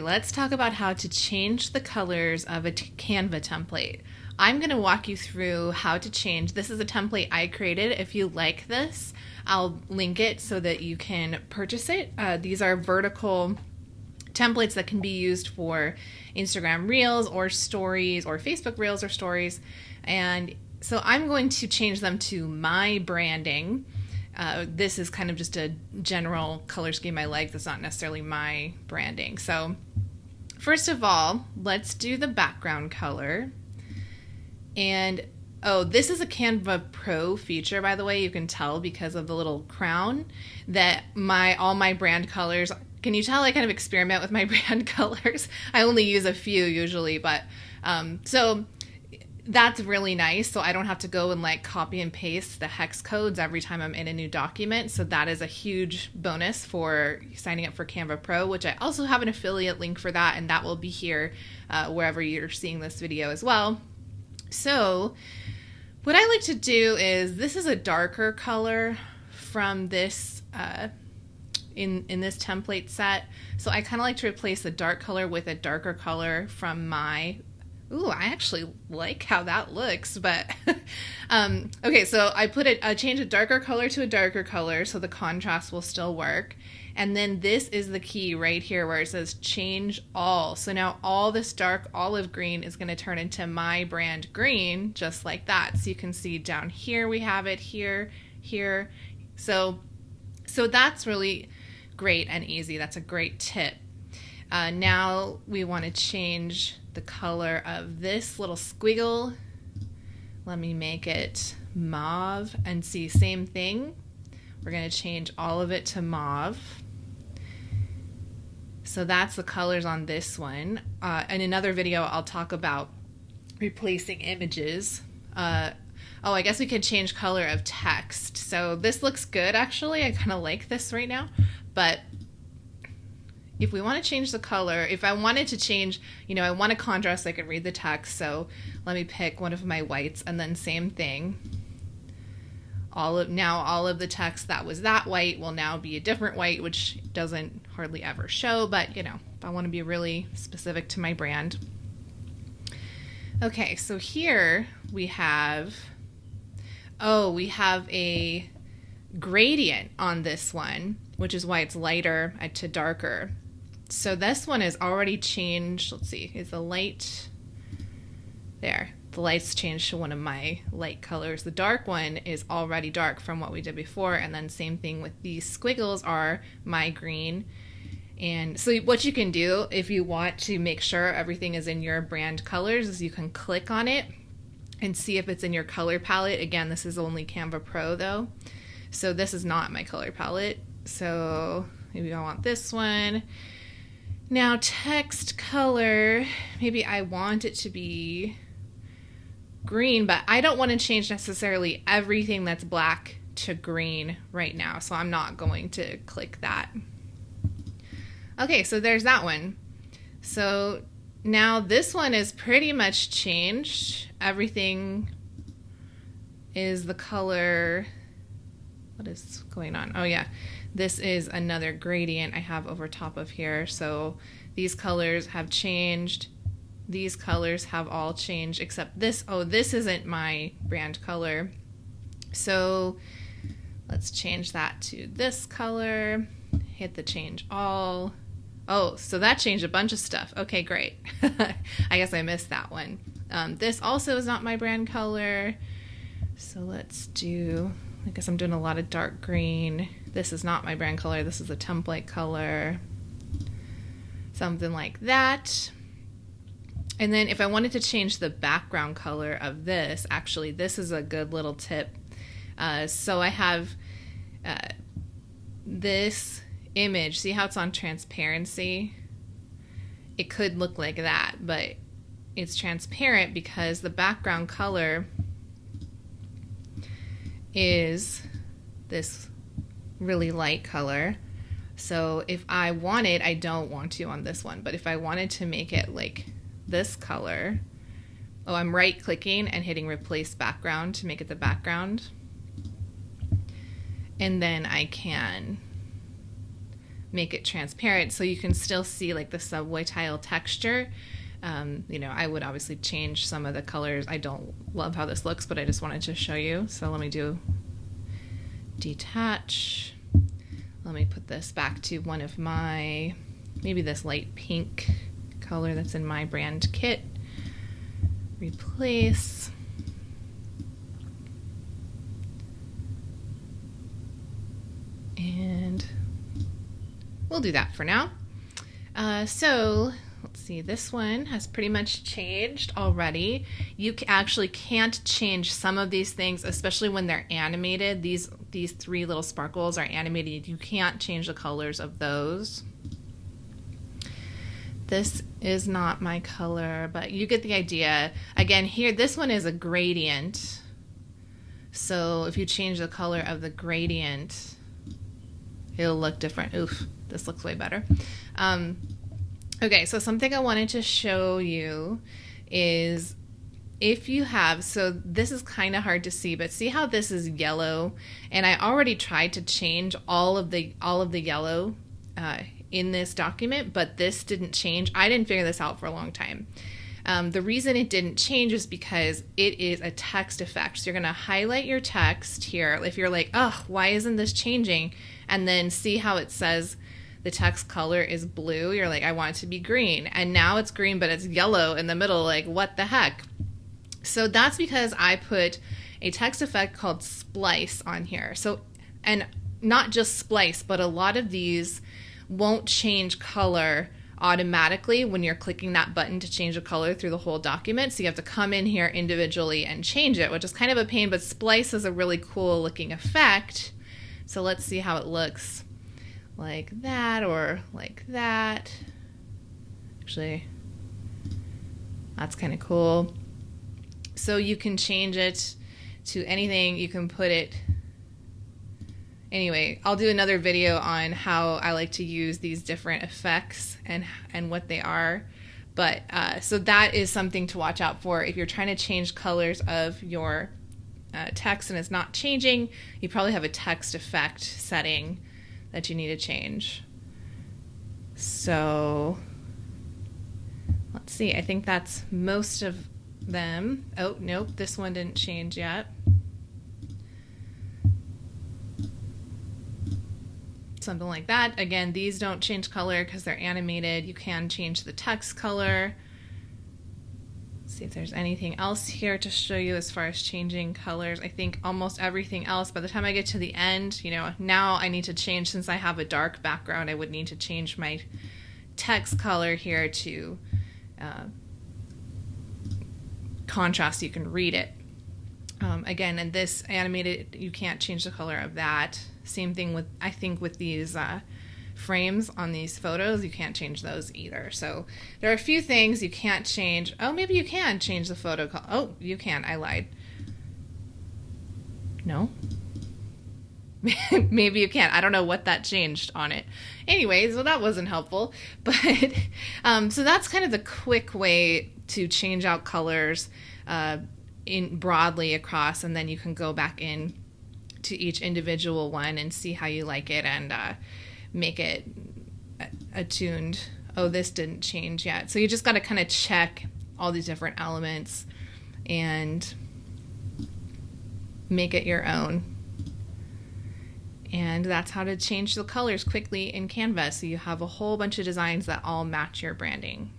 Let's talk about how to change the colors of a Canva template. I'm going to walk you through how to change. This is a template I created. If you like this, I'll link it so that you can purchase it. These are vertical templates that can be used for Instagram Reels or Stories or Facebook Reels or Stories. And so I'm going to change them to my branding. This is kind of just a general color scheme I like. That's not necessarily my branding. So first of all, let's do the background color. And oh, this is a Canva Pro feature, by the way. You can tell because of the little crown that all my brand colors. Can you tell I kind of experiment with my brand colors? I only use a few usually, but so that's really nice. So I don't have to go and like copy and paste the hex codes every time I'm in a new document. So that is a huge bonus for signing up for Canva Pro, which I also have an affiliate link for that, and that will be here wherever you're seeing this video as well. So what I like to do is, this is a darker color from this in this template set. So I kind of like to replace the dark color with a darker color from my, ooh, I actually like how that looks, but okay, so I change a darker color to a darker color so the contrast will still work. And then this is the key right here where it says change all. So now all this dark olive green is going to turn into my brand green, just like that. So you can see down here we have it, here. So that's really great and easy. That's a great tip. Now we want to change the color of this little squiggle. Let me make it mauve, and see, same thing. We're going to change all of it to mauve. So that's the colors on this one. In another video, I'll talk about replacing images. Oh, I guess we could change color of text. So this looks good, actually. I kind of like this right now. But if we want to change the color, if I wanted to change, I want a contrast so I can read the text. So let me pick one of my whites, and then same thing. All of the text that was that white will now be a different white, which doesn't hardly ever show, but if I want to be really specific to my brand. Okay, so here we have a gradient on this one, which is why it's lighter to darker. So this one is already changed. Let's see, is the light there? The light's changed to one of my light colors. The dark one is already dark from what we did before, and then same thing with these squiggles are my green. And so what you can do if you want to make sure everything is in your brand colors is you can click on it and see if it's in your color palette. Again, this is only Canva Pro though. So this is not my color palette. So maybe I want this one. Now text color, maybe I want it to be green, but I don't want to change necessarily everything that's black to green right now, so I'm not going to click that. Okay, so there's that one. So now this one is pretty much changed. Everything is the color. What is going on? Oh yeah, this is another gradient I have over top of here. So these colors have changed. These colors have all changed except this. Oh, this isn't my brand color. So let's change that to this color. Hit the change all. Oh, so that changed a bunch of stuff. Okay, great. I guess I missed that one. This also is not my brand color. So let's do, I guess I'm doing a lot of dark green. This is not my brand color. This is a template color. Something like that. And then if I wanted to change the background color of this, actually this is a good little tip. So I have this image. See how it's on transparency? It could look like that, but it's transparent because the background color is this really light color. So if I wanted, I don't want to on this one, but if I wanted to make it like this color, oh, I'm right clicking and hitting replace background to make it the background. And then I can make it transparent so you can still see like the subway tile texture. I would obviously change some of the colors. I don't love how this looks, but I just wanted to show you. So let me do detach. Let me put this back to one of my, maybe this light pink color that's in my brand kit. Replace. And we'll do that for now. So let's see, this one has pretty much changed already. You actually can't change some of these things, especially when they're animated. These three little sparkles are animated. You can't change the colors of those. This is not my color, but you get the idea. Again, here, this one is a gradient. So if you change the color of the gradient, it'll look different. Oof, this looks way better. Okay, so something I wanted to show you is if you have, so this is kind of hard to see, but see how this is yellow? And I already tried to change all of the yellow in this document, but this didn't change. I didn't figure this out for a long time. The reason it didn't change is because it is a text effect. So you're going to highlight your text here. If you're like, oh, why isn't this changing? And then see how it says the text color is blue. You're like, I want it to be green. And now it's green, but it's yellow in the middle. Like, what the heck? So that's because I put a text effect called splice on here. So, and not just splice, but a lot of these won't change color automatically when you're clicking that button to change the color through the whole document. So you have to come in here individually and change it, which is kind of a pain, but splice is a really cool looking effect. So let's see how it looks like that or like that. Actually, that's kind of cool. So you can change it to anything. You can put it. Anyway, I'll do another video on how I like to use these different effects and what they are. But so that is something to watch out for. If you're trying to change colors of your text and it's not changing, you probably have a text effect setting that you need to change. So let's see. I think that's most of them. Oh, nope. This one didn't change yet. Something like that. Again, these don't change color because they're animated. You can change the text color. Let's see if there's anything else here to show you as far as changing colors. I think almost everything else. By the time I get to the end, now I need to change, since I have a dark background, I would need to change my text color here to contrast so you can read it. Again, and this animated, you can't change the color of that. Same thing with, I think, with these frames on these photos, you can't change those either. So there are a few things you can't change. Oh, maybe you can change the photo color. Oh, you can. I lied. No? Maybe you can. I don't know what that changed on it. Anyways, well, that wasn't helpful. But so that's kind of the quick way to change out colors in broadly across, and then you can go back in to each individual one and see how you like it and make it attuned. Oh, this didn't change yet. So you just got to kind of check all these different elements and make it your own. And that's how to change the colors quickly in Canva. So you have a whole bunch of designs that all match your branding.